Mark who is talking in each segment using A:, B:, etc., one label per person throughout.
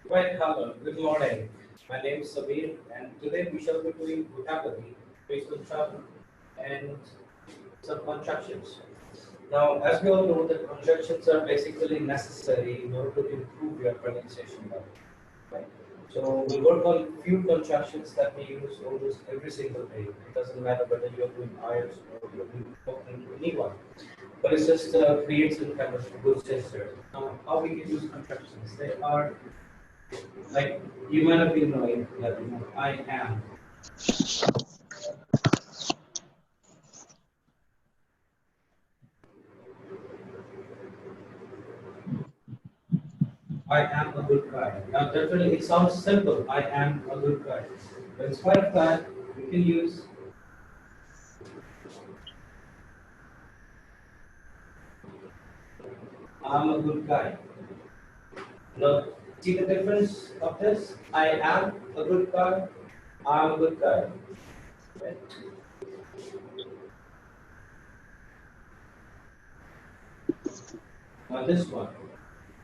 A: Right, hello, good morning. My name is Sabir, and today we shall be doing vocabulary based on travel and some contractions. Now, as we all know, that contractions are basically necessary in order to improve your pronunciation level. Right? So, we work on few contractions that we use almost every single day. It doesn't matter whether you're doing IELTS or you're doing talking to anyone, but it just creates some kind of good gesture. Now, how we can use contractions? They are like you might have been knowing that I am a good guy. Now definitely it sounds simple. I am a good guy. But in spite of that, we can use I'm a good guy. Now see the difference of this? I am a good guy. I'm a good guy. Right? Now this one,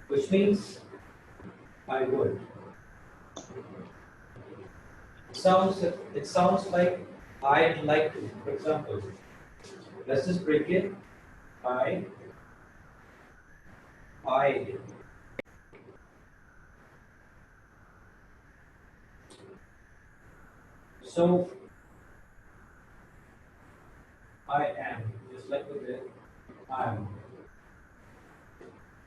A: which means I would. It sounds like I'd like to. For example, let's just break it. I I so I am just like with it. I am.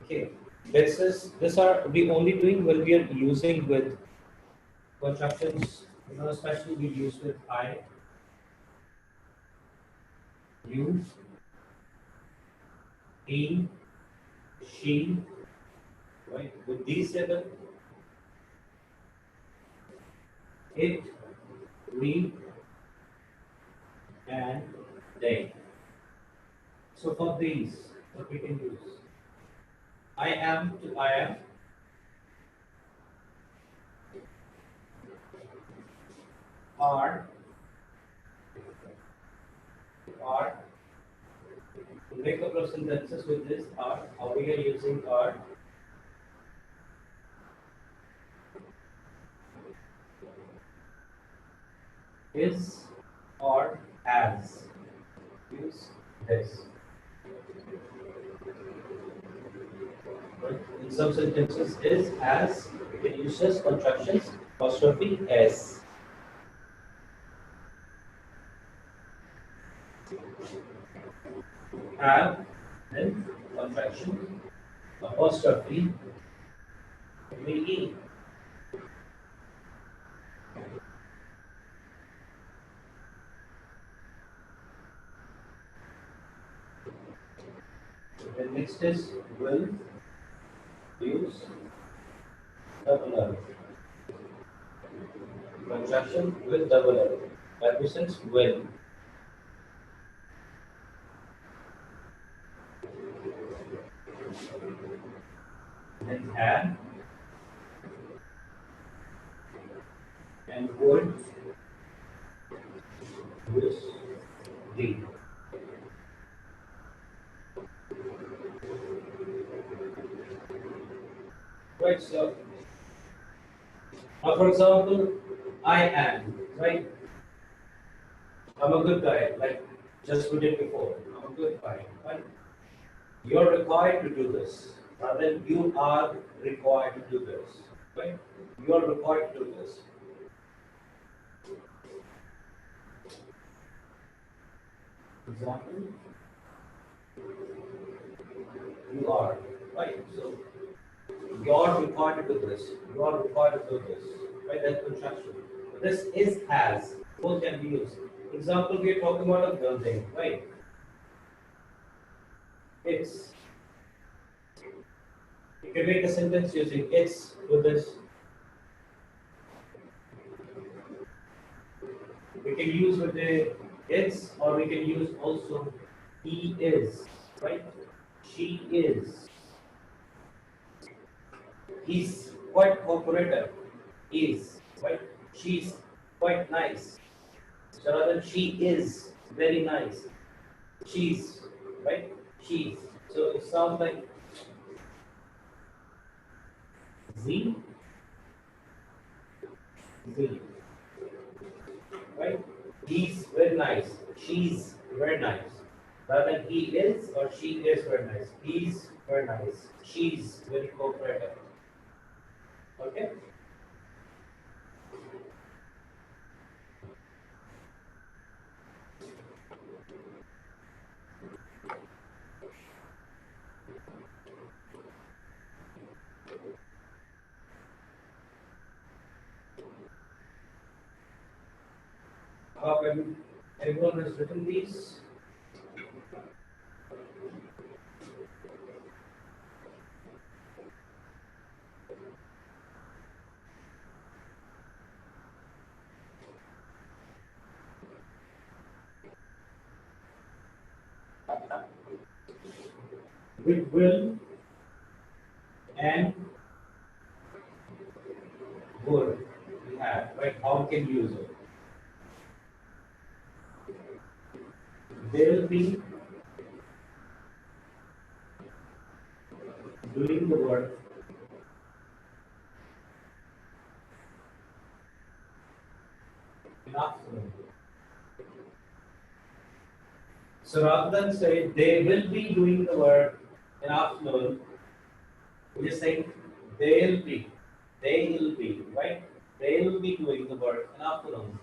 A: Okay. This are we only doing when we are using with contractions, especially we use with I, you, he, she, right? With these seven, it, we, and they. So for these, what we can use? I am to I am, are, are. To make a couple of sentences with this are, how we are using are. Is or as. Use this. Right? In some sentences, is as. We can use just contractions. Apostrophe s. Have and contraction. Apostrophe ve. Then next is will. Use double L. Contraction with double L. Represents will. Then had and would use the. Right, so now for example, I am, right? I'm a good guy, like just we did before. I'm a good guy, right? You're required to do this. Rather than you are required to do this. Right? You are required to do this. Example, you are. Right? So you are required to do this. You are required to do this. Right? That's contraction. This is has. Both can be used. Example, we are talking about a building, right? It's. You can make a sentence using it's with this. We can use with the it's, or we can use also he is, right? She is. He's quite cooperative. Is, right? She's quite nice. So rather than she is very nice. She's, right? She's. So it sounds like Z will. Right? He's very nice. She's very nice. Rather than he is or she is very nice. He's very nice. She's very cooperative. Okay? How everyone has written these? With will and would we have, right? How we can use it? They will be doing the work in afternoon. So rather than say they will be doing the work in afternoon, we just say they'll be, right? They will be doing the work in afternoon.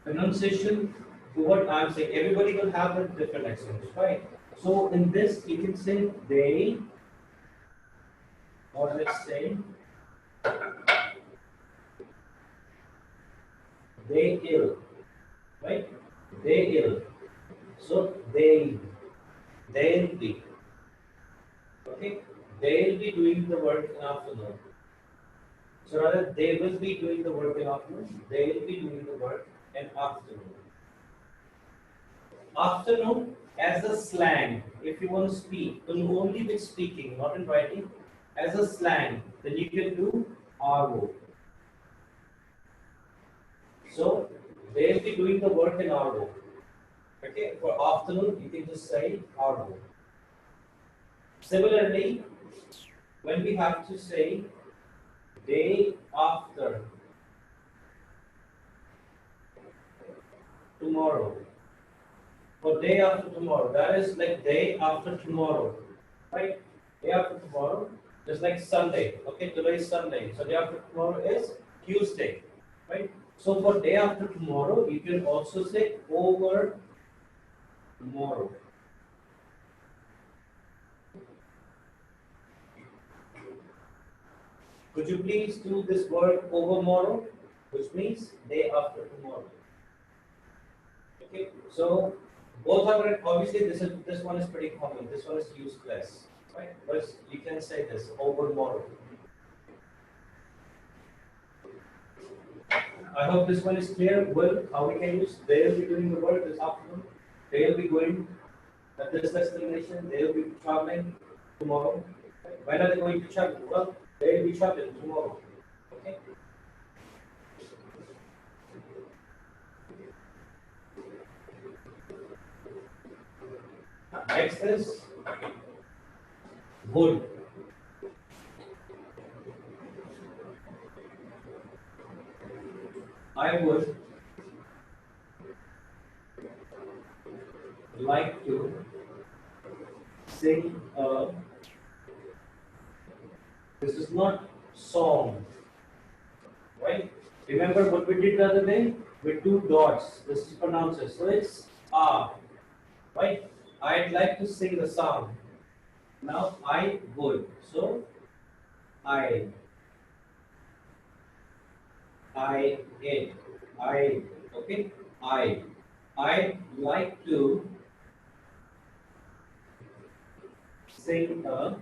A: Pronunciation, to what I'm saying, everybody will have a different accents, right? So in this, you can say they, or let's say they ill, right? They ill. So they'll be, okay? They'll be doing the work in afternoon. So rather, they will be doing the work in afternoon. They'll be doing the work in afternoon. Afternoon as a slang, if you want to speak, only with speaking, not in writing, as a slang, then you can do RO. So they'll be doing the work in RO. Okay, for afternoon, you can just say RO. Similarly, when we have to say day after tomorrow, for day after tomorrow, that is like day after tomorrow, right? Day after tomorrow, just like Sunday. Okay, today is Sunday, so day after tomorrow is Tuesday, right? So for day after tomorrow, you can also say over tomorrow. Could you please do this word over tomorrow, which means day after tomorrow? Okay, so both are correct. Obviously, this one is pretty common. This one is used less, right? But you can say this over tomorrow. I hope this one is clear. Well, how we can use they'll be doing the work this afternoon. They'll be going at this destination. They'll be traveling tomorrow. When are they going to travel? Well, they'll be traveling tomorrow. Okay. Next is would. I would like to sing a. This is not song, right? Remember what we did the other day with two dots. This is pronounced, so it's ah, right? I'd like to sing a song. Now I would. So I, it, okay? I'd like to sing a,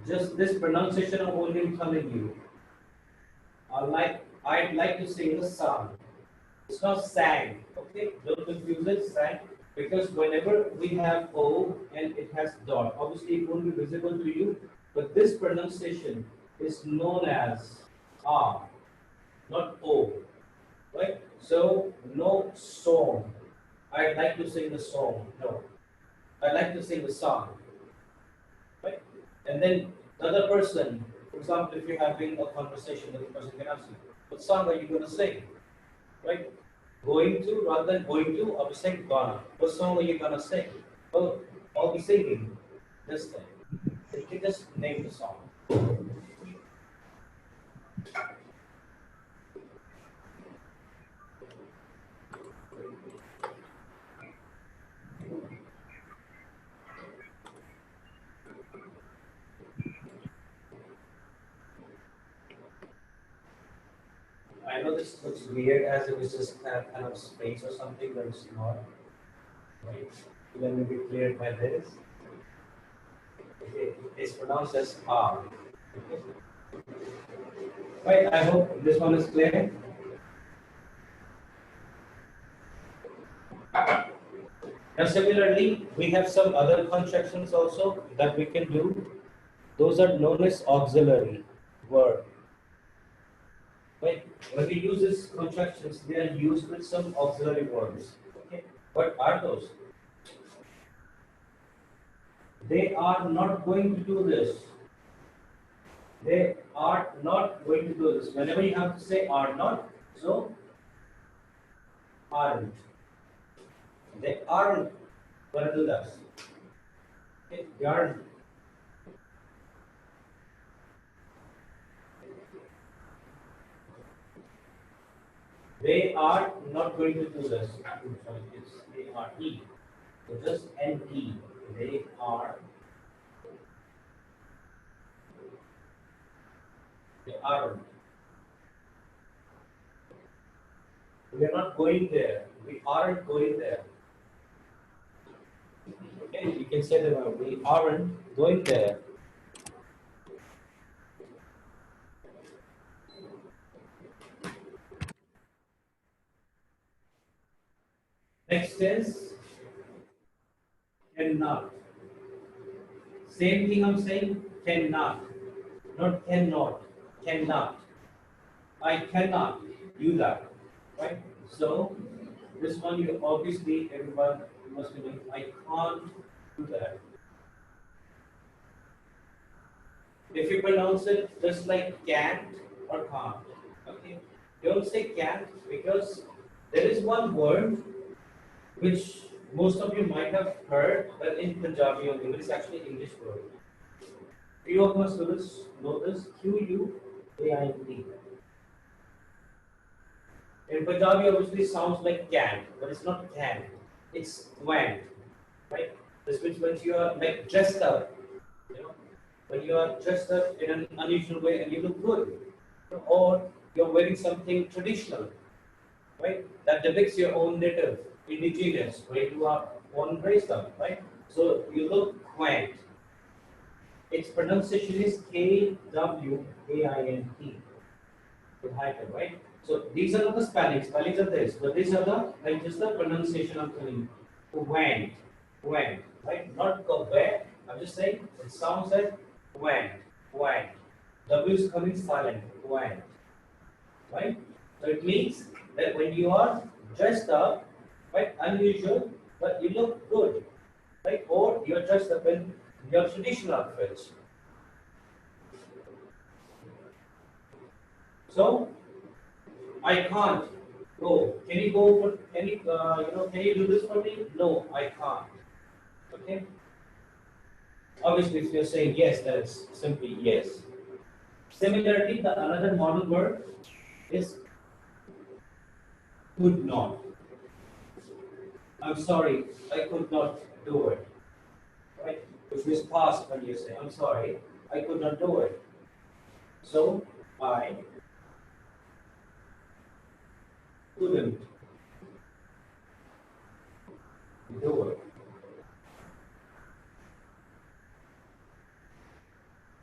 A: just this pronunciation I'm only telling you. I'd like to sing a song. It's not sang, okay? Don't confuse it, sang. Because whenever we have O and it has dot, obviously it won't be visible to you, but this pronunciation is known as R, not O, right? So, no song. I'd like to sing a song. No. I'd like to sing a song, right? And then Another person, for example, if you're having a conversation with a person, can ask you, what song are you going to sing? Right? Going to, rather than going to, I'll be saying gonna. What song are you going to sing? Oh, I'll be singing this thing. So you can just name the song. I know this looks weird as if it's just kind of space or something, but it's not. Right? Let me be cleared by this. Okay. It's pronounced as R. Okay. Right, I hope this one is clear. Now similarly, we have some other contractions also that we can do. Those are known as auxiliary verb. Right? When we use these contractions, they are used with some auxiliary verbs. Okay? What are those? They are not going to do this. They are not going to do this. Whenever you have to say are not, so aren't. They aren't going to do that. Okay? They aren't. They are not going to do this. Sorry, it's A-R-E. So just N-E. They are. They aren't. We are not going there. We aren't going there. Okay, you can say that we aren't going there. Next is cannot. Same thing I'm saying, cannot. Not cannot. Cannot. I cannot do that. Right? So this one you obviously everyone must be doing. I can't do that. If you pronounce it just like can't or can't, okay? Don't say can't because there is one word which most of you might have heard, but in Punjabi only, but it's actually an English word. Few of my students know this, Q-U-A-I-N-T. In Punjabi, obviously sounds like can, but it's not can. It's when, right? This means when you are like dressed up, you know, when you are dressed up in an unusual way and you look good, or you're wearing something traditional, right? That depicts your own native, indigenous, where you are born and raised up, right? So you look quaint. Its pronunciation is K-W-A-I-N-T. With hyphen, right? So these are not the spellings. Spellings are this, but these are the like just the pronunciation I'm telling you. Went, went, right? Not go where. I'm just saying it sounds like went, went. W is coming silent. Went, right? So it means that when you are dressed up, right, unusual, but you look good, right? Or you're dressed up in your traditional outfits. So I can't go. Can you go for any? Can you do this for me? No, I can't. Okay. Obviously, if you're saying yes, that's simply yes. Similarly, the another model word is could not. I'm sorry, I could not do it. Right? Which means past when you say, I'm sorry, I could not do it. So I couldn't do it.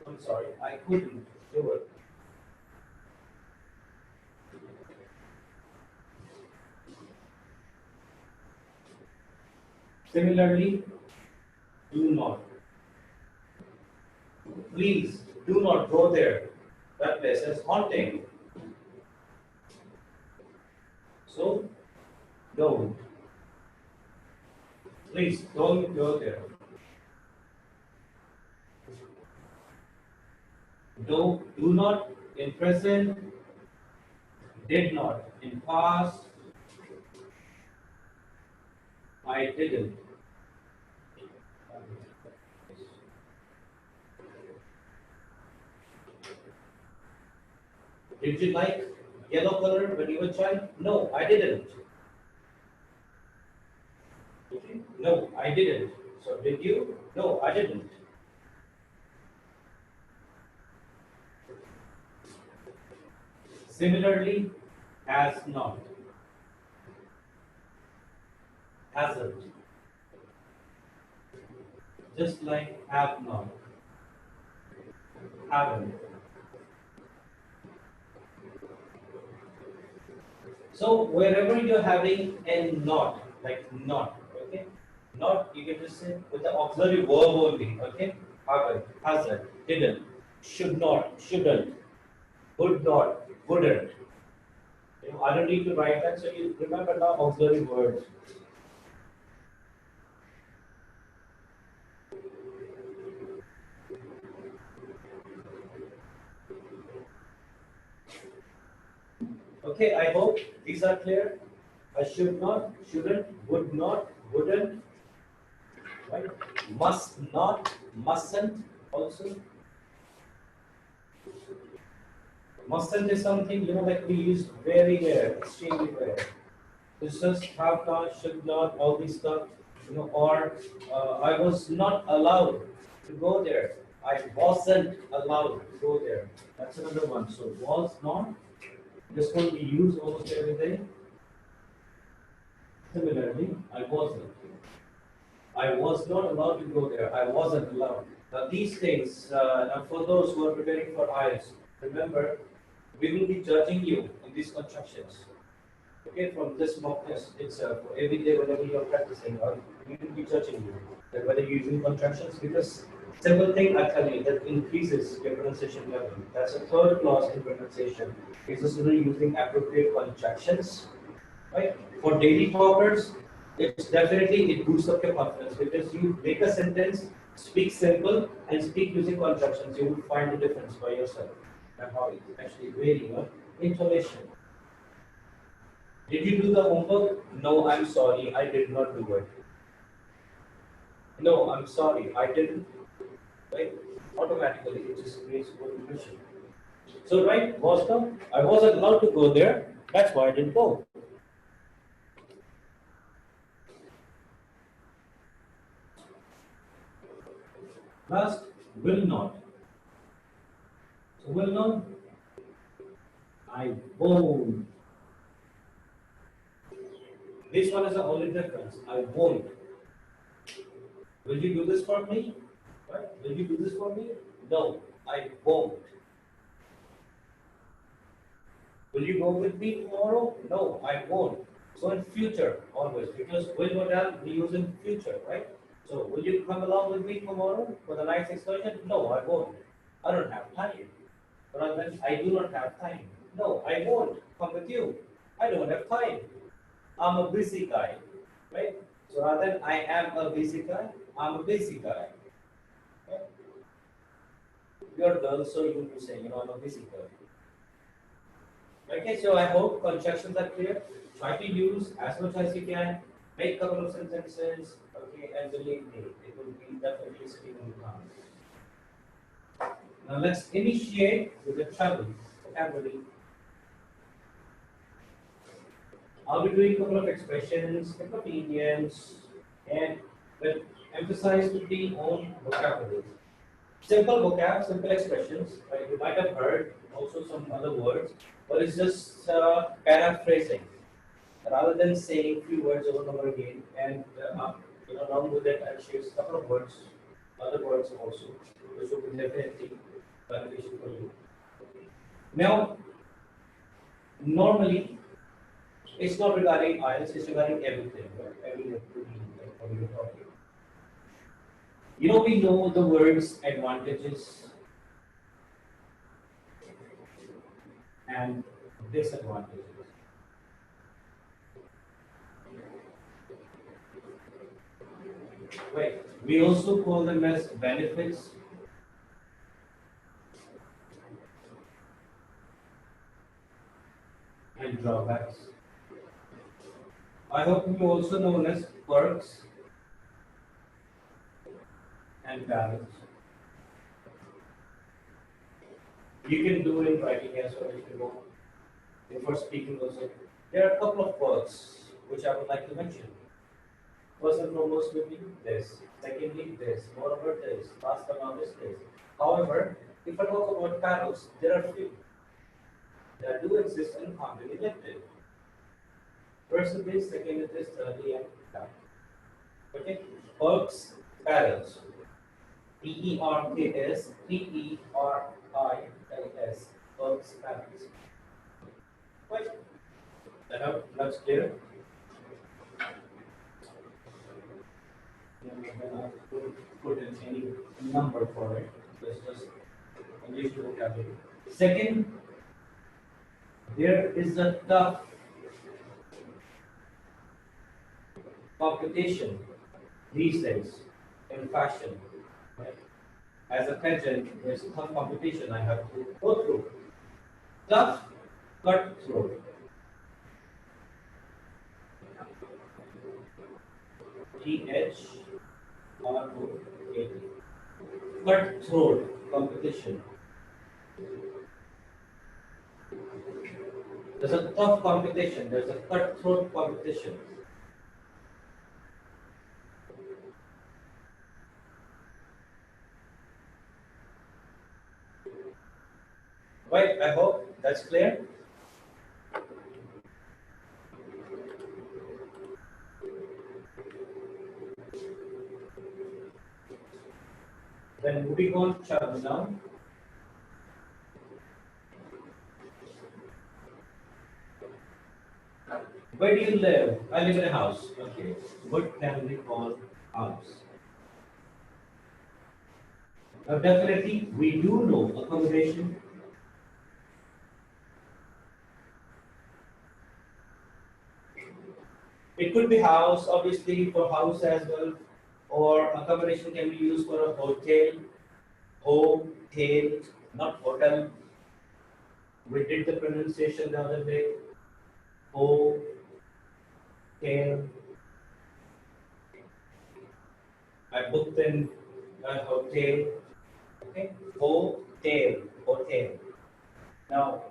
A: I'm sorry, I couldn't do it. Similarly, do not. Please do not go there. That place is haunting. So don't. Please don't go there. do not in present, did not in past, I didn't. Did you like yellow color when you were a child? No, I didn't. Okay. No, I didn't. So did you? No, I didn't. Similarly, has not, hasn't. Just like have not, haven't. So wherever you're having a not, like not, okay? Not, you can just say with the auxiliary verb only, okay? Haven't, hasn't, didn't, should not, shouldn't, would not, wouldn't. You know, I don't need to write that, so you remember now auxiliary words. Okay, I hope these are clear. I should not, shouldn't, would not, wouldn't, right? Must not, mustn't also. Mustn't is something, you know, like we use very rare, extremely rare. It's just have not, should not, all these stuff, you know, or I was not allowed to go there. I wasn't allowed to go there. That's another one. So was not, this one we use almost every day. Similarly, I wasn't. I was not allowed to go there. I wasn't allowed. Now these things, now for those who are preparing for IELTS, remember, we will be judging you in these constructions. Okay, from this mock test itself, every day whenever you are practicing, we will be judging you that whether you're using contractions, because simple thing I tell you that increases your pronunciation level. That's a third clause in pronunciation. Is just really using appropriate contractions, right? For daily talkers, it's definitely it boosts up your confidence because you make a sentence, speak simple, and speak using contractions. You will find the difference by yourself and how it actually vary your intonation. Did you do the homework? No, I'm sorry, I did not do it. No, I'm sorry, I didn't. Right? Automatically, it just creates good impression. So, right, was the I wasn't allowed to go there. That's why I didn't go. Last, will not. So, will not. I won't. This one is the only difference. I won't. Will you do this for me? Right? Will you do this for me? No, I won't. Will you go with me tomorrow? No, I won't. So in future, always, because will modal we use in future, right? So will you come along with me tomorrow for the night excursion? No, I won't. I don't have time. But then I do not have time. No, I won't come with you. I don't have time. I'm a busy guy, right? So rather than I am a busy guy, I'm a busy guy. Right? You're a girl, so you will be saying, you know, I'm a busy girl. Okay, so I hope constructions are clear. Try to use as much as you can. Make a couple of sentences. Okay, and believe me, it will be definitely sitting on the ground. Now let's initiate with the travel vocabulary. I'll be doing a couple of expressions, couple of idioms, and will emphasize to be on vocabulary. Simple vocab, simple expressions. Right? You might have heard also some other words, but it's just paraphrasing. Rather than saying few words over and over again, and you know, along with that, I'll share a couple of words, other words also, which will be definitely beneficial for you. Now, normally, it's not regarding IELTS, it's regarding everything, right? Everything, like what you're talking. You know, we know the words advantages and disadvantages. Right. We also call them as benefits and drawbacks. I hope you also known as perks and barriers. You can do in writing as well if you want. Before speaking also, there are a couple of words which I would like to mention. First and foremost will be this. Secondly, this. Moreover, this. Last but not least, this. However, if I talk about parallels, there are few that do exist and can't be neglected. First is this, second is this, thirdly, and that. Okay? Perks, parallels. P-E-R-K-S, P-E-R-I-L-S. Perks, parallels. Right? That's clear? Put in any number for it. Let's just English vocabulary. Second, there is a tough competition these days in fashion. Right? As a pageant, there's tough competition I have to go through. Tough, cutthroat. T-H-R-O-A-T. Cutthroat competition. There's a tough competition, there's a cutthroat competition. Right, I hope that's clear. Then moving on now. Where do you live? I live in a house. Okay. What can we call house? Now definitely we do know accommodation. It could be house, obviously for house as well, or accommodation can be used for a hotel, home, tail, not hotel. We did the pronunciation the other day. Hotel. I booked in a hotel. Okay, hotel. Now,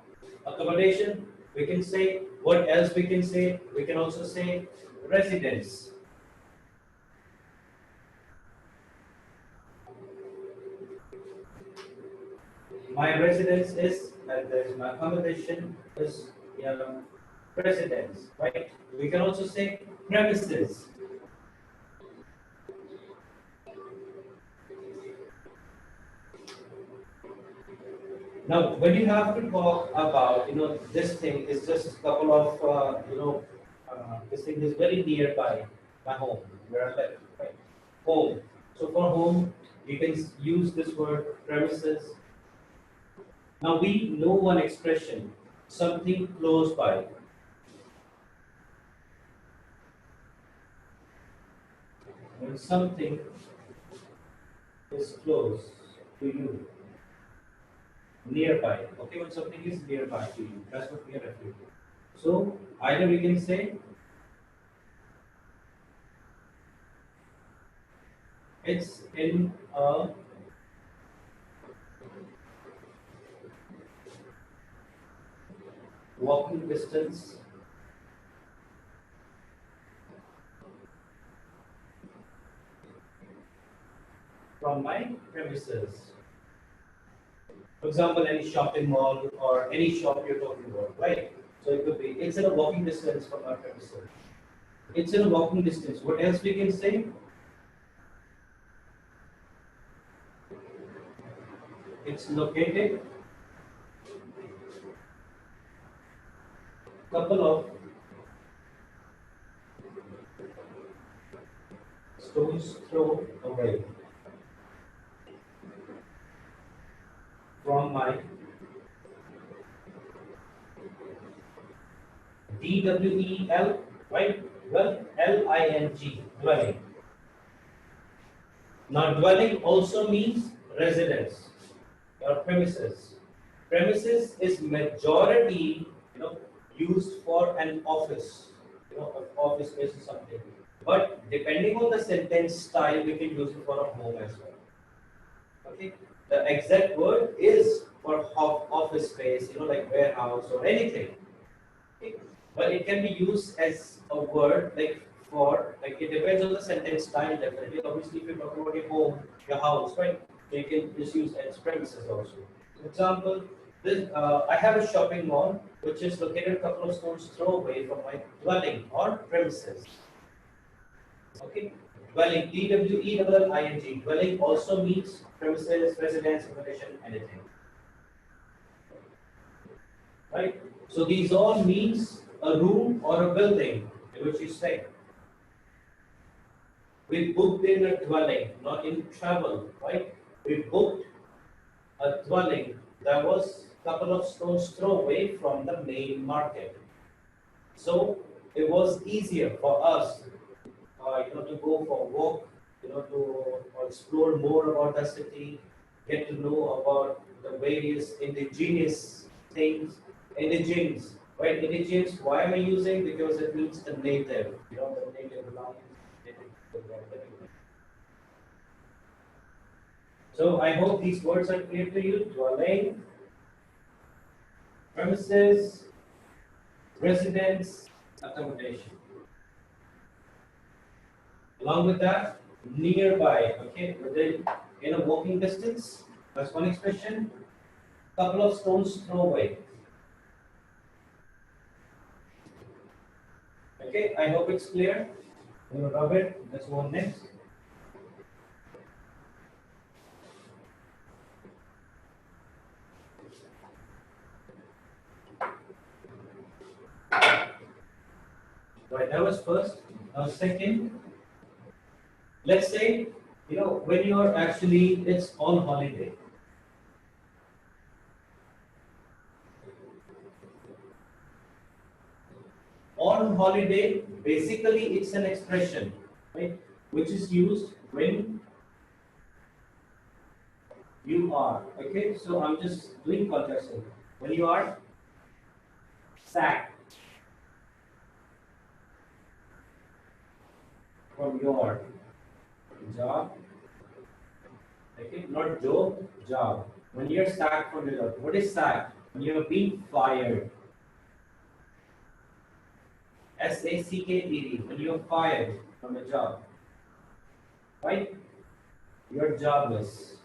A: accommodation, we can say, what else we can say? We can also say residence. My residence is, and there's my accommodation is residence, right? We can also say premises. Now, when you have to talk about, this thing is just a couple of, this thing is very nearby my home, where I live, right? Home. So for home, you can use this word premises. Now we know one expression, something close by. When something is close to you, nearby. Okay, when something is nearby to you, that's what we are referring to. So either we can say it's in a walking distance from my premises. For example, any shopping mall or any shop you're talking about, right? So it could be, it's in a walking distance from our premises. It's in a walking distance. What else we can say? It's located couple of stones throw away from my DWEL, right? Well, LING, dwelling. Now, dwelling also means residence or premises. Premises is majority, used for an office, an office space or something. But depending on the sentence style, we can use it for a home as well. Okay, the exact word is for office space, like warehouse or anything. Okay? But it can be used as a word like for, like, it depends on the sentence style definitely. Obviously, if you're talking about your home, your house, right? So you can just use as premises also. For example, I have a shopping mall which is located a couple of stones throw away from my dwelling or premises. Okay, dwelling, DWELLING. Dwelling also means premises, residence, accommodation, anything. Right? So these all means a room or a building in which you stay. We booked in a dwelling, not in travel, right? We booked a dwelling that was a couple of stones throw away from the main market. So it was easier for us, to go for a walk, to explore more about the city, get to know about the various indigenous things. Indigenous, right? Indigenous, why am I using? Because it means the native, the native belongings. So I hope these words are clear to you. Dwelling, premises, residence, accommodation. Along with that, nearby, okay, within in a walking distance. That's one expression. Couple of stones throw away. Okay, I hope it's clear. Robert, let's go on next. Right, that was first. Now second, let's say, when you're actually, it's on holiday. On holiday, basically it's an expression, right, which is used when you are, okay, so I'm just doing contraction. When you are sacked from your job, okay, not job. When you're sacked from your job, what is sacked? When you're being fired. SACKED, when you're fired from a job, right? You're jobless.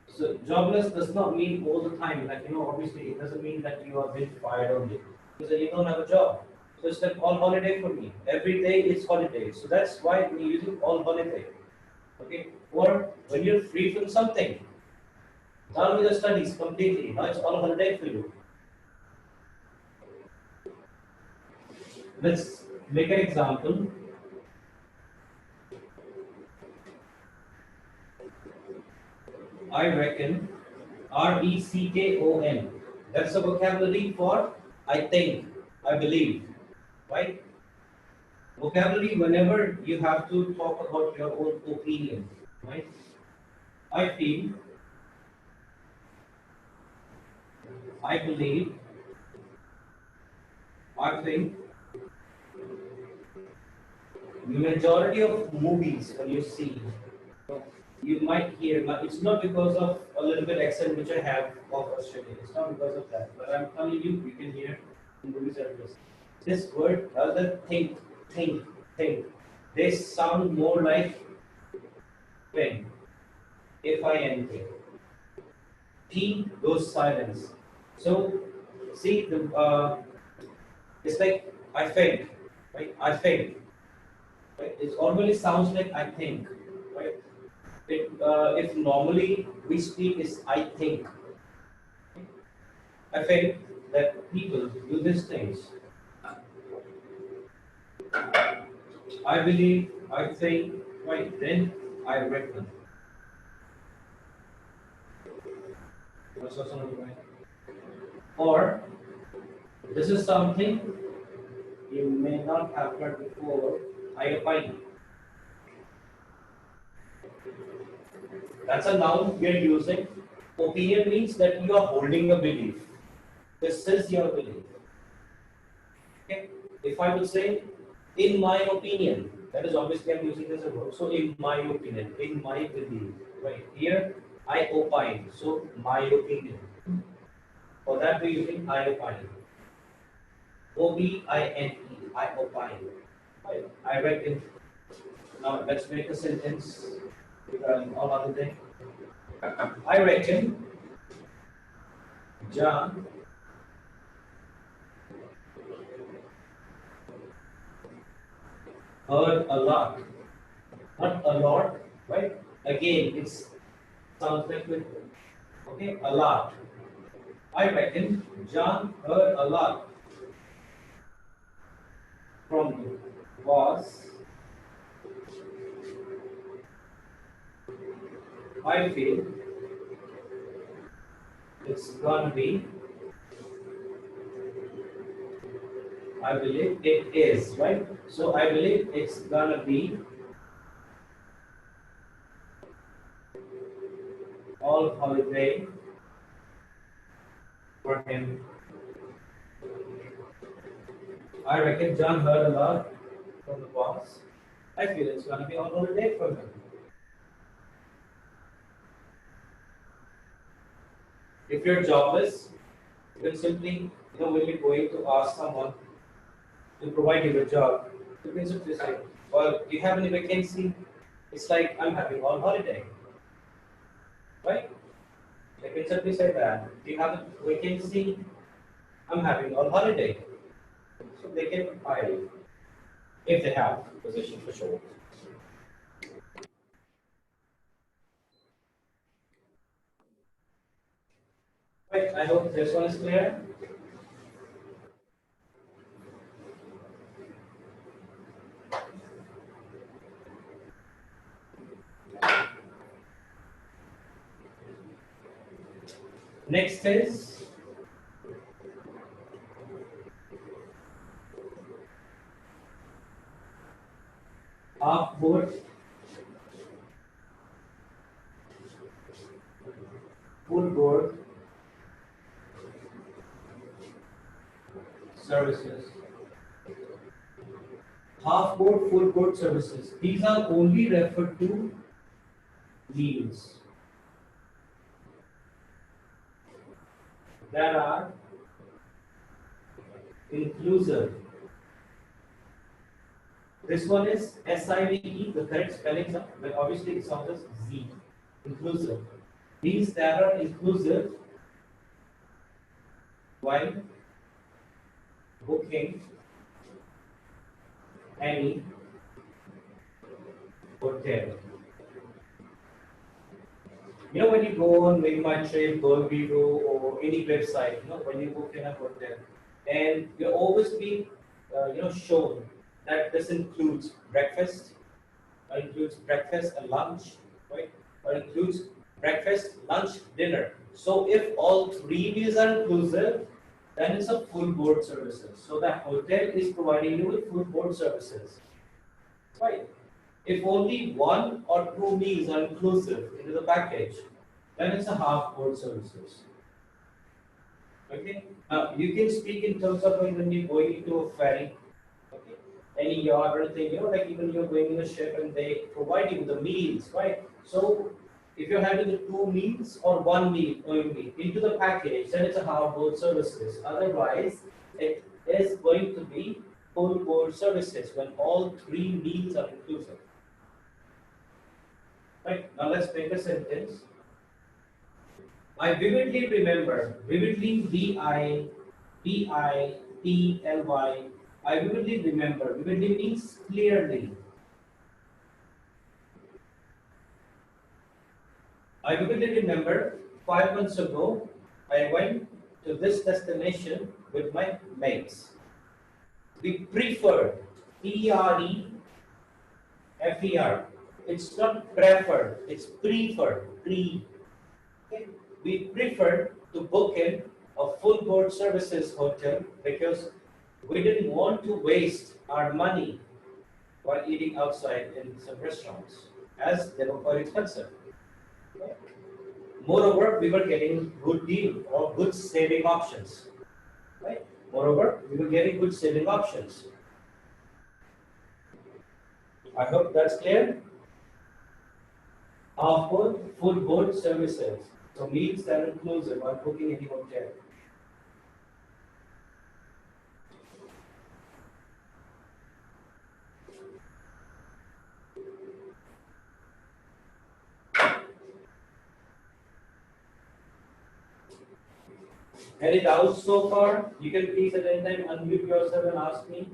A: So jobless does not mean all the time, like, obviously it doesn't mean that you are being fired only, because you don't have a job. So it's like all holiday for me. Every day is holiday. So that's why we're using all holiday. Okay? Or when you're free from something, done with the studies completely, now it's all holiday for you. Let's make an example. I reckon, RECKON. That's a vocabulary for I think, I believe, right? Vocabulary whenever you have to talk about your own opinion, right? I feel, I believe, I think. The majority of movies when you see, you might hear, it's not because of a little bit accent which I have of Australia. It's not because of that. But I'm telling you, you can hear in movies like this word rather think. They sound more like when, if I anything. P goes silence. So see it's like I think, right? I think. Right? It normally sounds like I think, right? If normally we speak is I think. I think that people do these things. I believe, I think, right? Then I reckon. Or this is something you may not have heard before. I opine. That's a noun we are using. Opinion means that you are holding a belief. This is your belief. Okay. If I would say, in my opinion, that is obviously I'm using as a verb. So in my opinion, in my belief, right here I opine. So my opinion. For that we're using I opine. OBINE. I opine. I reckon. Now let's make a sentence regarding all other thing. I reckon John heard a lot. Not a lot, right? Again, it's sounds like with okay, a lot. I reckon John heard a lot from the boss. I feel it's gonna be, I believe it is, right? So I believe it's gonna be all holiday for him. I reckon John heard a lot from the boss. I feel it's gonna be all holiday for him. If you're jobless, you can simply, when you're going to ask someone to provide you a job, you can simply say, well, do you have any vacancy? It's like, I'm having all holiday. Right? They can simply say that. Do you have a vacancy? I'm having all holiday. So they can hire you. If they have position for sure. Right, I hope this one is clear. Next is half-board full board services. Half-board, full board services. These are only referred to meals that are inclusive. This one is SIVE, the correct spelling, but obviously it sounds as Z, inclusive. These that are inclusive while booking any hotel. When you go on Make My Trip, Burviro, or any website, when you book in a hotel, and you'll always be, shown that this includes breakfast, or includes breakfast and lunch, right? Or includes breakfast, lunch, dinner. So if all three meals are inclusive, then it's a full board services. So the hotel is providing you with full board services, right? If only one or two meals are inclusive into the package, then it's a half board services. Okay. Now you can speak in terms of when you're going into a ferry, okay, any yacht or anything, like even you're going in a ship and they provide you with the meals, right? So if you're having the two meals or one meal only into the package, then it's a half board services. Otherwise, it is going to be full board services when all three meals are inclusive. Right, now let's make a sentence. I vividly remember, vividly, V-I-V-I-T-L-Y. I vividly remember, vividly means clearly. I vividly remember 5 months ago, I went to this destination with my mates. We preferred, P-R-E-F-E-R. It's not preferred, it's preferred. Okay. We preferred to book in a full board services hotel because we didn't want to waste our money while eating outside in some restaurants, as they were quite expensive. Okay. Moreover, we were getting good deal or good saving options. right? Moreover, we were getting good saving options. I hope that's clear. Offer food board services. So meals that are inclusive while booking any hotel. Any doubts so far? You can please at any time unmute yourself and ask me.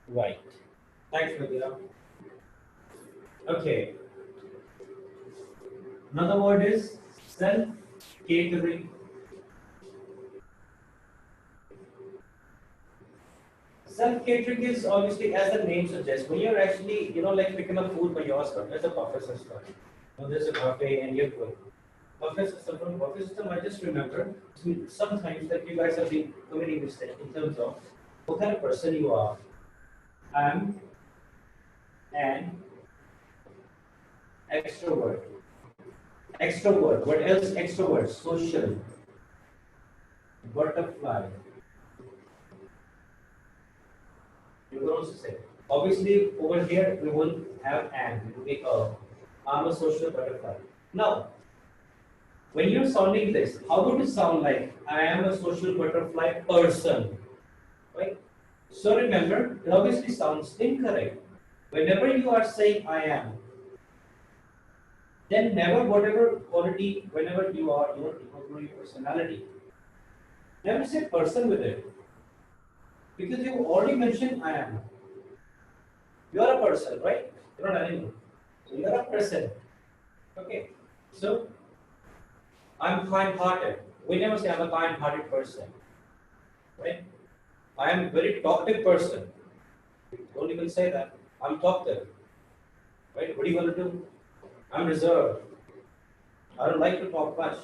A: Right. Thanks, Vidya. Okay. Another word is self-catering. Self-catering is obviously, as the name suggests, when you're actually, like picking up food by yourself. There's a buffet system. There's a buffet and you're good. Buffet system, from buffet system, I just remember sometimes that you guys have been committing mistake in terms of what kind of person you are. I'm an extrovert. Extrovert. What else? Extrovert. Social. Butterfly. You can also say. Obviously, over here we will have an. It will be a. I'm a social butterfly. Now, when you're sounding this, how would it sound like? I am a social butterfly person. Right? So remember, it obviously sounds incorrect. Whenever you are saying I am, then never whatever quality, whenever you are your personality, never say person with it. Because you already mentioned I am. You are a person, right? You're not an animal. So you are a person. Okay. So I'm kind-hearted. We never say I'm a kind-hearted person. Right? I am a very talkative person. Don't even say that. I'm talkative. Right? What do you want to do? I'm reserved. I don't like to talk much.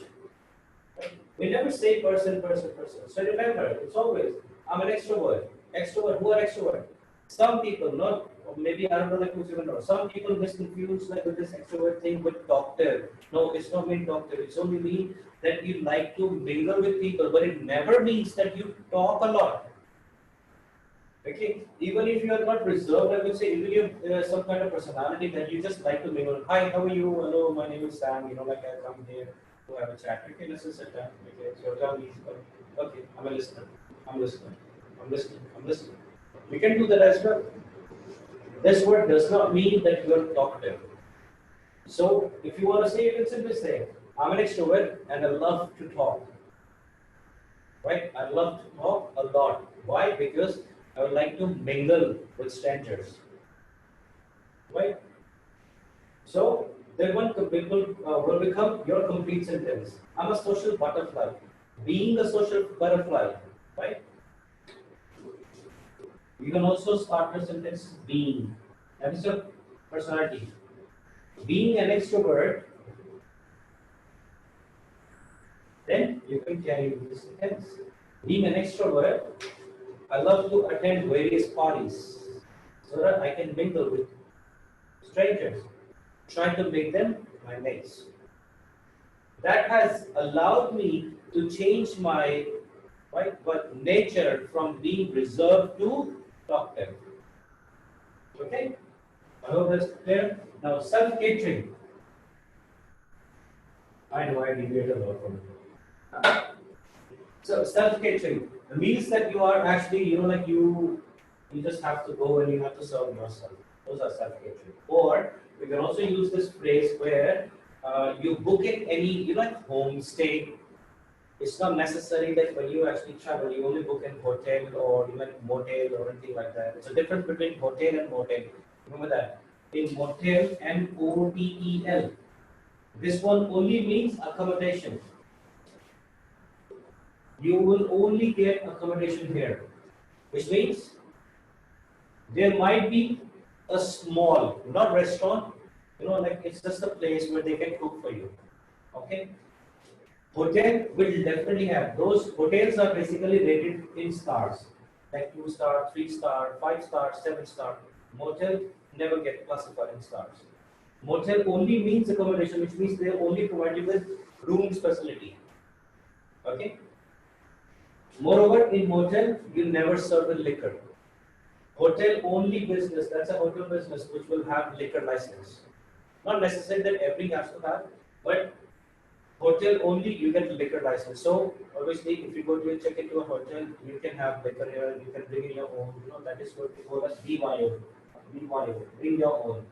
A: Right? We never say person, person, person. So remember, it's always I'm an extrovert. Extrovert. Who are extrovert? Some people, not or maybe I don't know like who's even know. Some people misconfuse like with this extrovert thing with talkative. No, it's not mean talkative. It's only mean that you like to mingle with people, but it never means that you talk a lot. Okay, even if you are not reserved, I would say even if you have some kind of personality that you just like to mingle. Hi, how are you? Hello, my name is Sam. Like I come here to have a chat. Okay, let's just sit down. Okay, so tell me. Okay, I'm a listener. I'm listening. I'm listening. I'm listening. We can do that as well. This word does not mean that you are talkative. So if you want to say, you can simply say, I'm an extrovert and I love to talk. Right? I love to talk a lot. Why? Because I would like to mingle with strangers. Right? So that one will become your complete sentence. I'm a social butterfly. Being a social butterfly. Right? You can also start your sentence being. That is your personality. Being an extrovert, then you can carry this sentence. Being an extrovert, I love to attend various parties so that I can mingle with strangers. Try to make them my mates. That has allowed me to change my nature from being reserved to talkative. Okay? I hope that's clear. Now, self-catering. I know I deviated a lot from it. So, self-catering means that you are actually, you just have to go and you have to serve yourself. Those are self-catering. Or we can also use this phrase where you book in any, like homestay. It's not necessary that when you actually travel, you only book in hotel or even motel or anything like that. It's a difference between hotel and motel. Remember that. In motel, MOTEL. This one only means accommodation. You will only get accommodation here, which means there might be a small, not restaurant, like it's just a place where they can cook for you. Okay? Hotel will definitely have those hotels are basically rated in stars, like 2 star, 3 star, 5 star, 7 star. Motel never get classified in stars. Motel only means accommodation, which means they only provide you with rooms facility. Okay. Moreover, in motel, you never serve with liquor. Hotel only business, that's a hotel business which will have liquor license. Not necessary that every has to have, but hotel only you get liquor license. So obviously, if you go to check into a hotel, you can have liquor here. You can bring in your own. You know that is what we call as BYO. BYO, bring your own,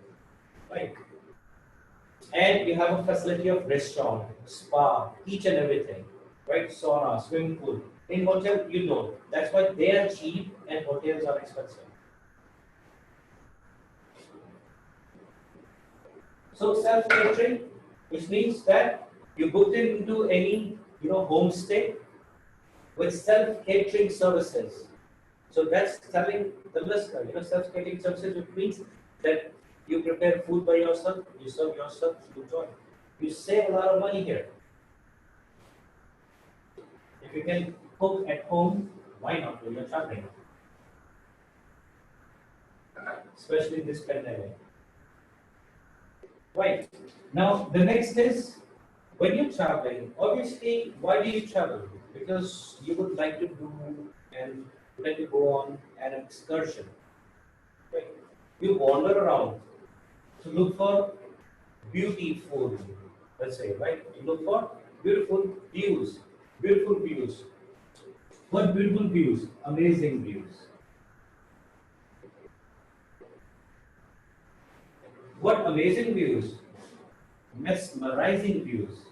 A: right? And you have a facility of restaurant, spa, each and everything, right? Sauna, swimming pool. In hotel, you don't. That's why they are cheap and hotels are expensive. So self-catering, which means that you booked into any homestay with self-catering services. So that's telling the listener, self-catering services, which means that you prepare food by yourself, you serve yourself, you enjoy. You save a lot of money here. If you can cook at home, why not when you're traveling? Especially this pandemic. Right. Now the next is when you're traveling, obviously, why do you travel? Because you would like to do and like to go on an excursion. Right? You wander around to look for beautiful, let's say, right? You look for beautiful views. Beautiful views. What beautiful views? Amazing views. What amazing views? Mesmerizing views.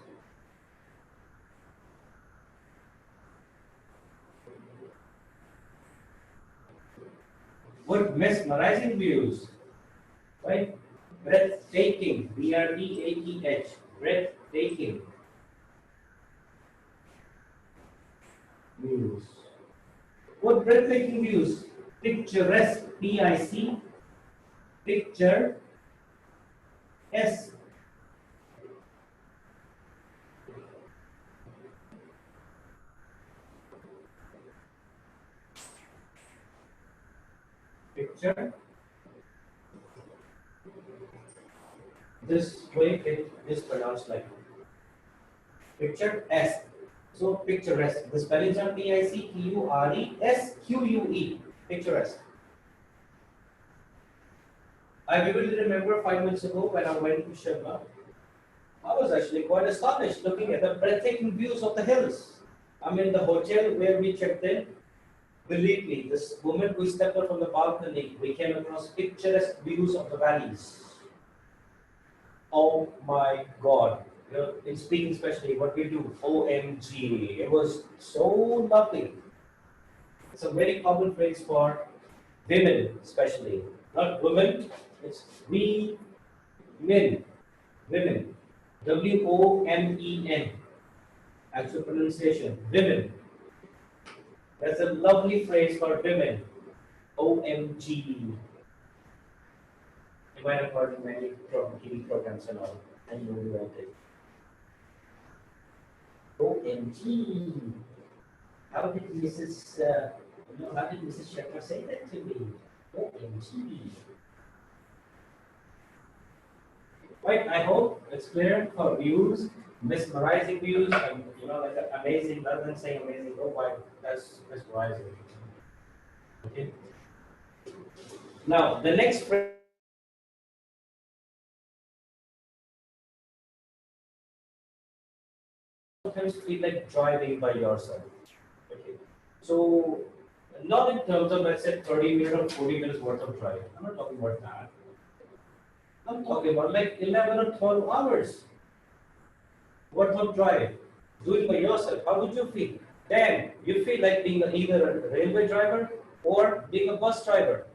A: What mesmerizing views, right? Breathtaking, BREATH, breathtaking views. What breathtaking views? Picturesque, PIC, picture, S. Picture. This way it is pronounced like picture S. So picturesque. The spellings are PICTURESQUE. Picturesque. I vividly remember 5 minutes ago when I went to Sharma. I was actually quite astonished looking at the breathtaking views of the hills. I mean, the hotel where we checked in, believe me, this moment we stepped out from the balcony, we came across picturesque views of the valleys. Oh my God. In speaking especially, what we do, OMG. It was so lovely. It's a very common phrase for women, especially. Not women, it's we men. Women. WOMEN. Actual pronunciation. Women. That's a lovely phrase for women. OMG. You might have heard in many TV programs and all. And you will want it. OMG. How did Mrs. Sharma say that to me? OMG. Right, I hope it's clear for views, mesmerizing views, and like amazing, rather than saying amazing, oh wow, that's mesmerizing. Okay. Now the next phrase sometimes feel like driving by yourself. Okay. So not in terms of let's say 30 minutes or 40 minutes worth of drive. I'm not talking about that. I'm talking about like 11 or 12 hours worth of drive. Do it by yourself. How would you feel? Then you feel like being either a railway driver or being a bus driver,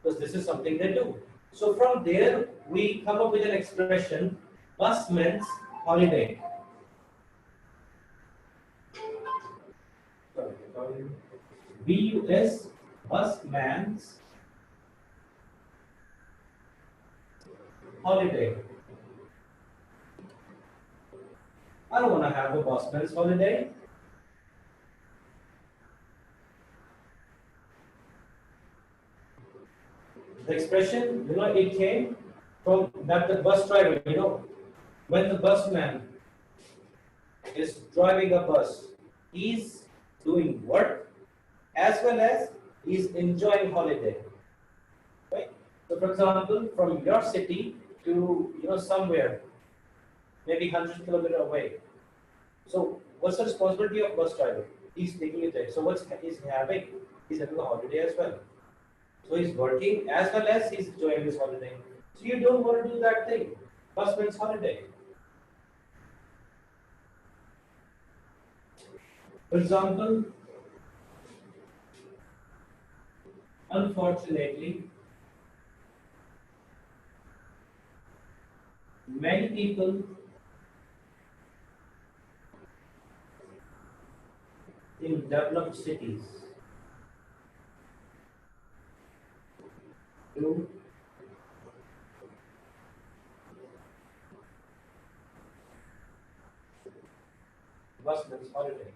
A: because this is something they do. So from there, we come up with an expression, busman's holiday. BUS, busman's holiday. I don't want to have a busman's holiday. The expression, it came from that the bus driver, when the busman is driving a bus, he's doing work as well as he's enjoying holiday, right? So, for example, from your city to somewhere, maybe 100 kilometers away. So, what's the responsibility of bus driver? He's taking it there. So, what's he's having? He's having a holiday as well. So, he's working as well as he's enjoying his holiday. So, you don't want to do that thing. Busman's holiday. For example, unfortunately, many people in developed cities do busman's holiday.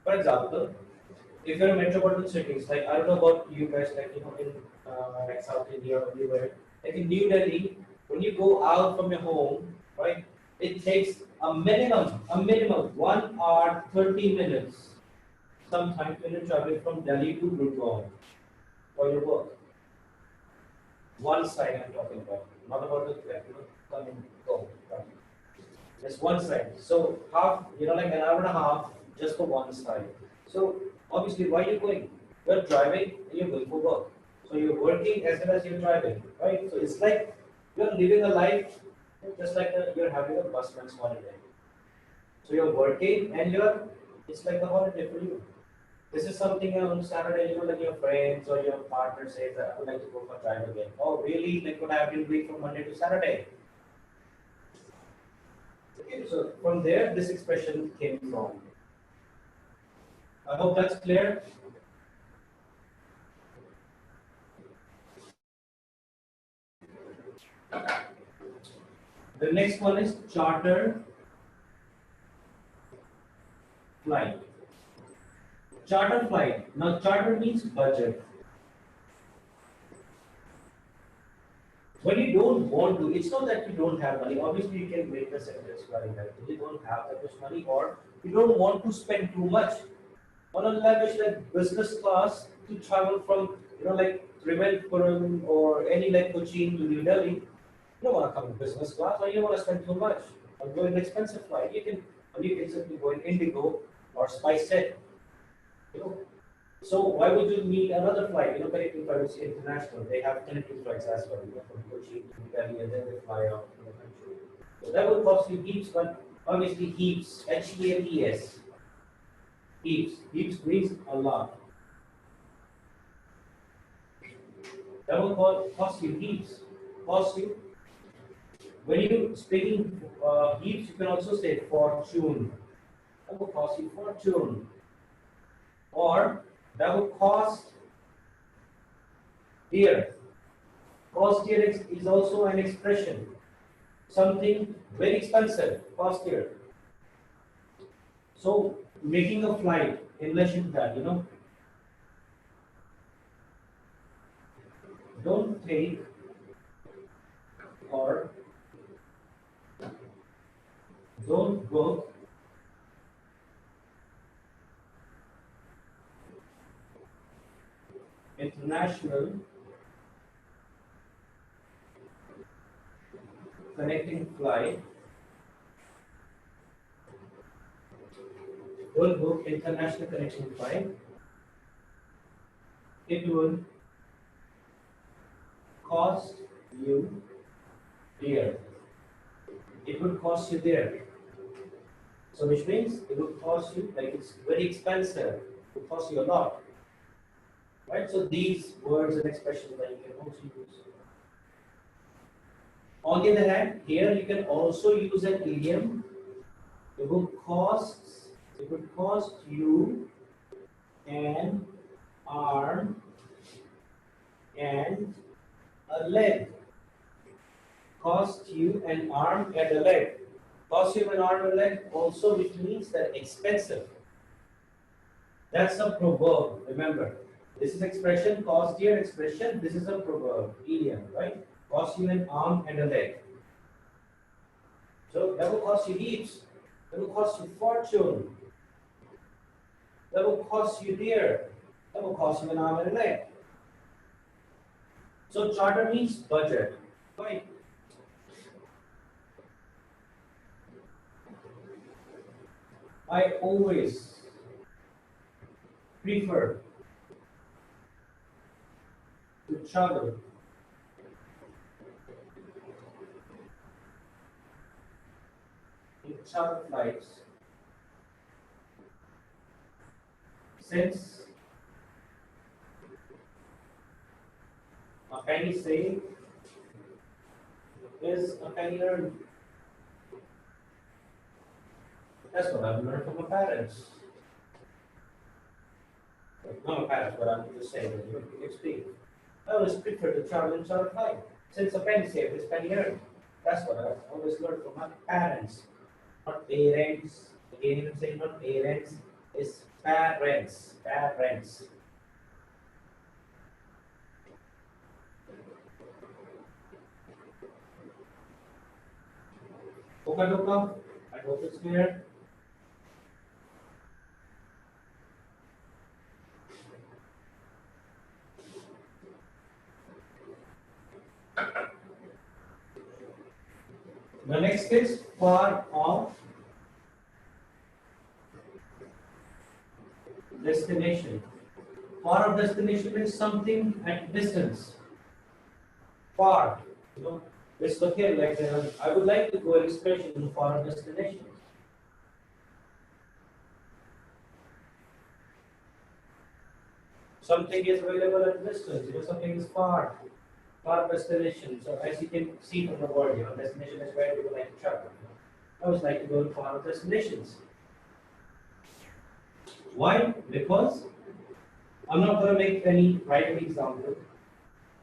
A: For example, if you're in metropolitan cities, like I don't know about you guys, like in like South India or anywhere, like in New Delhi, when you go out from your home, right, it takes a minimum 1 hour 30 minutes, sometimes when you're traveling from Delhi to Gurgaon for your work. One side I'm talking about, not about the come and go. Right? Just one side. So half, like an hour and a half just for one side. So obviously, why are you going? You're driving and you're going for work. So you're working as well as you're driving, right? So it's like you're living a life just like you're having a busman's holiday. So you're working and it's like a holiday for you. This is something on Saturday, like your friends or your partner says that I would like to go for a drive again. Oh, really? Like what I've been doing from Monday to Saturday. Okay, so from there, this expression came from. I hope that's clear. The next one is charter flight. Charter flight. Now, charter means budget. When you don't want to, it's not that you don't have money. Obviously, you can make the sentence very well. You don't have that much money, or you don't want to spend too much on a lavish like business class to travel from like Trivandrum or any like Cochin to New Delhi. You don't want to come in business class, or you don't want to spend too much on going expensive flight. You can simply go in Indigo or SpiceJet. So why would you need another flight? Connecting flights international. They have connecting flights as well. From Cochin to New Delhi, and then they fly out to the country. So that would cost you heaps, but obviously heaps, HEAPS. Heaps means a lot. That will cost you heaps. Cost you. When you speaking heaps, you can also say fortune. That will cost you fortune. Or that will cost dear. Cost dear is also an expression. Something very expensive. Cost dear. So making a flight in relation to that, don't take or don't book international connecting flight. Don't book international connection flight. It will cost you dear. It will cost you there. So which means it will cost you, like it's very expensive. It will cost you a lot. Right? So these words and expressions that you can also use. On the other hand, here you can also use an idiom. It will cost you an arm and a leg. Cost you an arm and a leg. Cost you an arm and a leg also, which means that expensive. That's a proverb, remember. This is expression, cost dear expression. This is a proverb, idiom, right? cost you an arm and a leg. So that will cost you heaps. That will cost you fortune. That will cost you dear. That will cost you an arm and a leg. So charter means budget. Right? I always prefer to travel in charter flights since a penny saved is a penny earned. That's what I've learned from my parents. Not my parents, but I'm just saying that you speak. I always prefer to travel in charter flight since a penny saved is penny earned. That's what I've always learned from my parents, not parents. Again, I'm saying not parents, it's parents. Parents. Okay, Luca. I hope it's clear. The next is far off destination. Far off destination is something at distance. Far. You know, let's look here like I would like to go an excursion to far off destination. Something is available at distance, you know, something is far destination. So as you can see from the word, you know, destination is where people like to travel. I always like to go to far destinations. Why? Because I'm not going to make any writing example.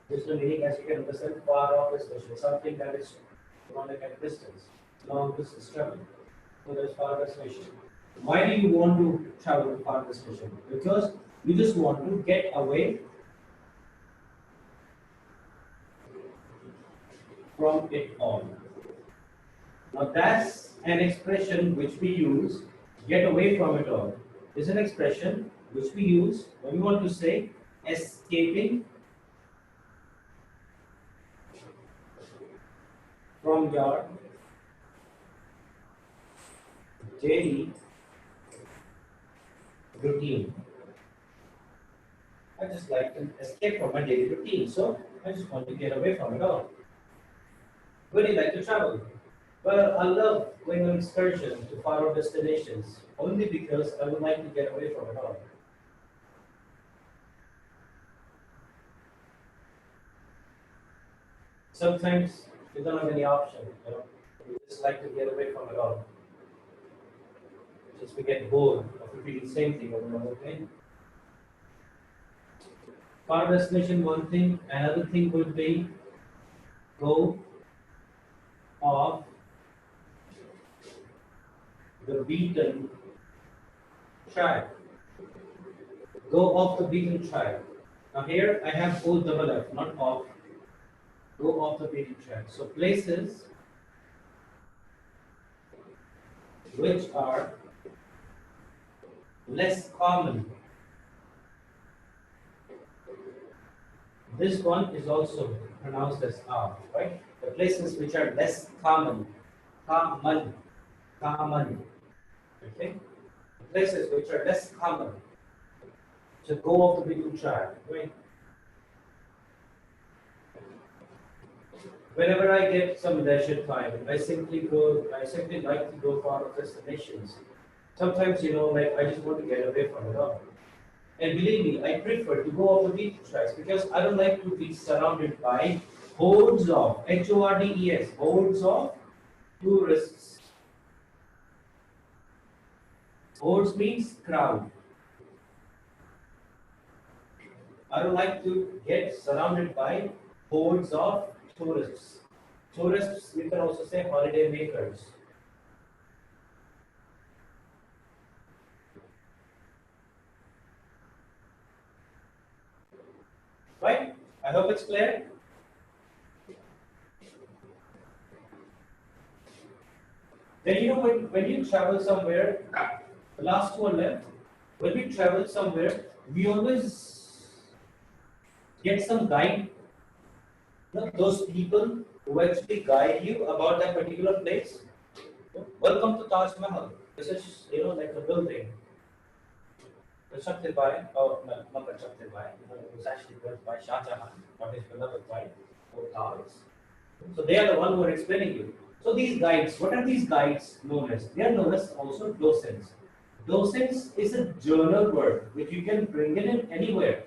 A: This is the meaning, as you can understand, far off destination, something that is chronic at distance, long distance travel. So there's far destination. Why do you want to travel to far destination? Because you just want to get away from it all. Now that's an expression which we use, get away from it all. Is an expression which we use when we want to say escaping from your daily routine. I just like to escape from my daily routine, so I just want to get away from it all. Where do you like to travel? Well, I love going on excursions to far off destinations only because I would like to get away from it all. Sometimes you don't have any option, you know. You just like to get away from it all. Just we get bored of repeating the same thing over and over again. Far destination, one thing. Another thing would be go off the beaten track. Go off the beaten track. Now here I have O double F, not off. Go off the beaten track. So places which are less common. This one is also pronounced as R, right? The places which are less common. Common. Okay? Places which are less common. So go off the beaten track, right? Whenever I get some leisure time, I simply like to go far off destinations. Sometimes, you know, like I just want to get away from it all. And believe me, I prefer to go off the beaten tracks because I don't like to be surrounded by hordes of, HORDES, hordes of tourists. Hordes means crowd. I don't like to get surrounded by hordes of tourists. Tourists, we can also say holiday makers. Right? I hope it's clear. Then when you travel somewhere, the last two are left. When we travel somewhere, we always get some guide. Those people who actually guide you about that particular place. Welcome to Taj Mahal. This is like a building constructed by, or no, not constructed by. It was actually built by Shah Jahan, or his beloved wife, or Taj. So they are the one who are explaining you. So these guides, what are these guides known as? They are known as also docents. Docents is a journal word which you can bring in anywhere.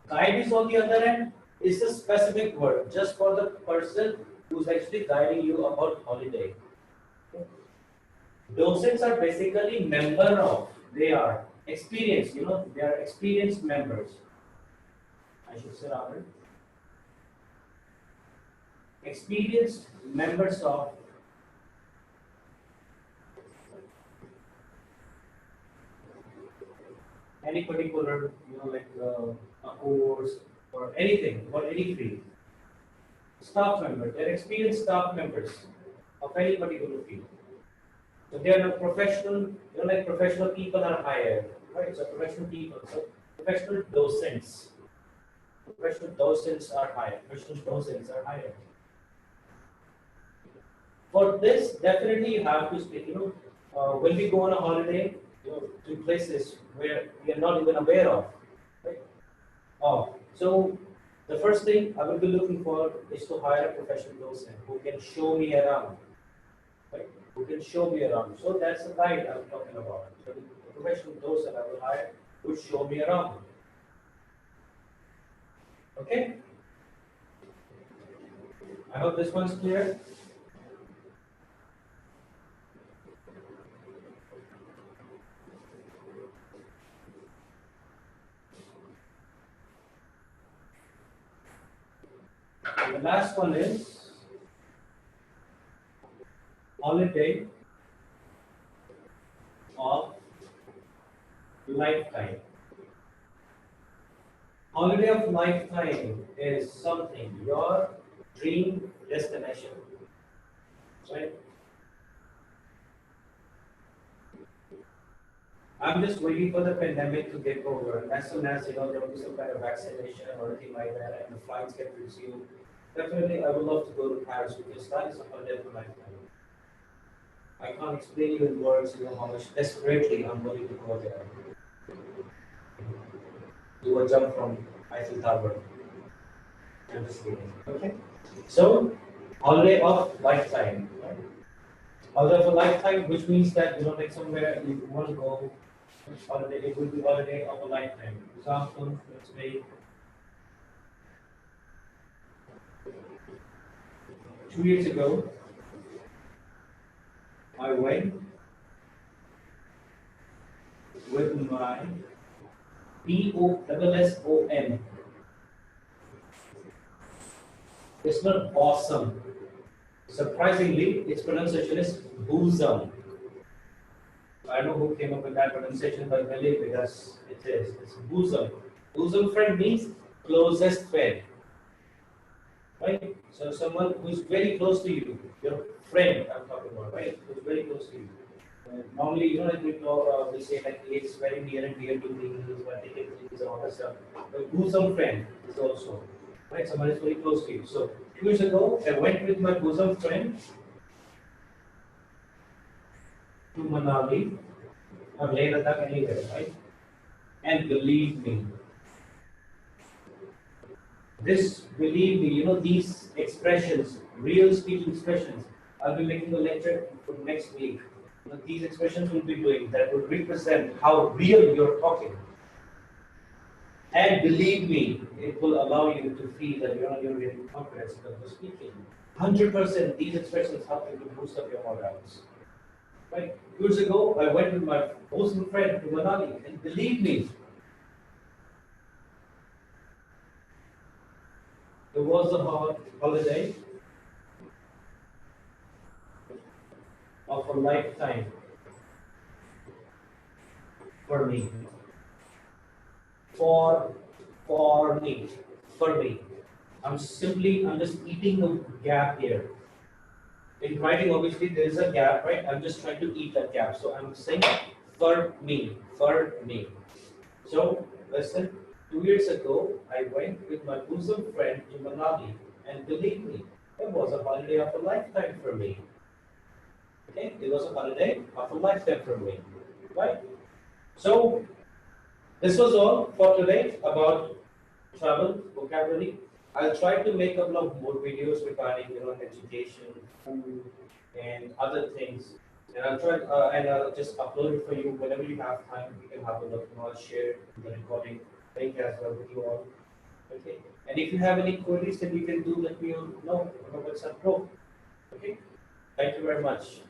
A: Guide is on the other end, is a specific word just for the person who's actually guiding you about holiday. Docents are basically member of, they are experienced, they are experienced members. I should say rather. Experienced members of any particular, like a course or anything or any field. Staff members, they're experienced staff members of any particular field. So they are not professional, like professional people are hired, right? So professional people, so professional docents. Professional docents are hired. Professional docents are hired. For this, definitely you have to speak. When we go on a holiday, to places where we are not even aware of, right? So the first thing I will be looking for is to hire a professional docent who can show me around, right? Who can show me around. So that's the guide I'm talking about. So the professional docent I will hire would show me around. Okay? I hope this one's clear. The last one is holiday of lifetime. Holiday of lifetime is something, your dream destination, right? I'm just waiting for the pandemic to get over. As soon as there will be some kind of vaccination or anything like that, and the flights get resumed, definitely I would love to go to Paris because that is a holiday of lifetime. I can't explain you in words, how much desperately I'm willing to go there. Do a jump from Eiffel Tower. I'm just kidding. Okay. So, holiday of lifetime. Right? Holiday of a lifetime, which means that like somewhere you want to go. Holiday, it will be holiday of a lifetime. Example, let's say 2 years ago, I went with my POSSOM. It's not awesome. Surprisingly, its pronunciation is bosom. I don't know who came up with that pronunciation, but believe me, it is. It's bosom. Bosom friend means closest friend. Right? So someone who is very close to you, your friend I'm talking about, right? Who's very close to you. Normally, like we say like it's very near and dear to me, but it's all that stuff. But bosom friend is also, right? Someone is very close to you. So 2 years ago, I went with my bosom friend to Manali or Leh Ladakh, anywhere, right? And believe me, believe me, these expressions, real speaking expressions, I'll be making a lecture for next week. These expressions will be doing that will represent how real you're talking. And believe me, it will allow you to feel that you're getting confidence in terms of speaking. 100% these expressions help you to boost up your morals. Right? Years ago, I went with my bosom friend to Manali, and believe me, it was a holiday of a lifetime for me. For me. I'm just eating the gap here. In writing, obviously, there is a gap, right? I'm just trying to eat that gap. So I'm saying for me, for me. So listen, 2 years ago, I went with my bosom friend to Manali, and believe me, it was a holiday of a lifetime for me. Okay, it was a holiday of a lifetime for me, right? So this was all for today about travel vocabulary. I'll try to make a couple of more videos regarding education, food, and other things. And I'll try and I'll just upload it for you whenever you have time. You can have a look, and I'll share the recording link as well with you all. Okay. And if you have any queries, then you can do let me know on the WhatsApp group. Okay. Thank you very much.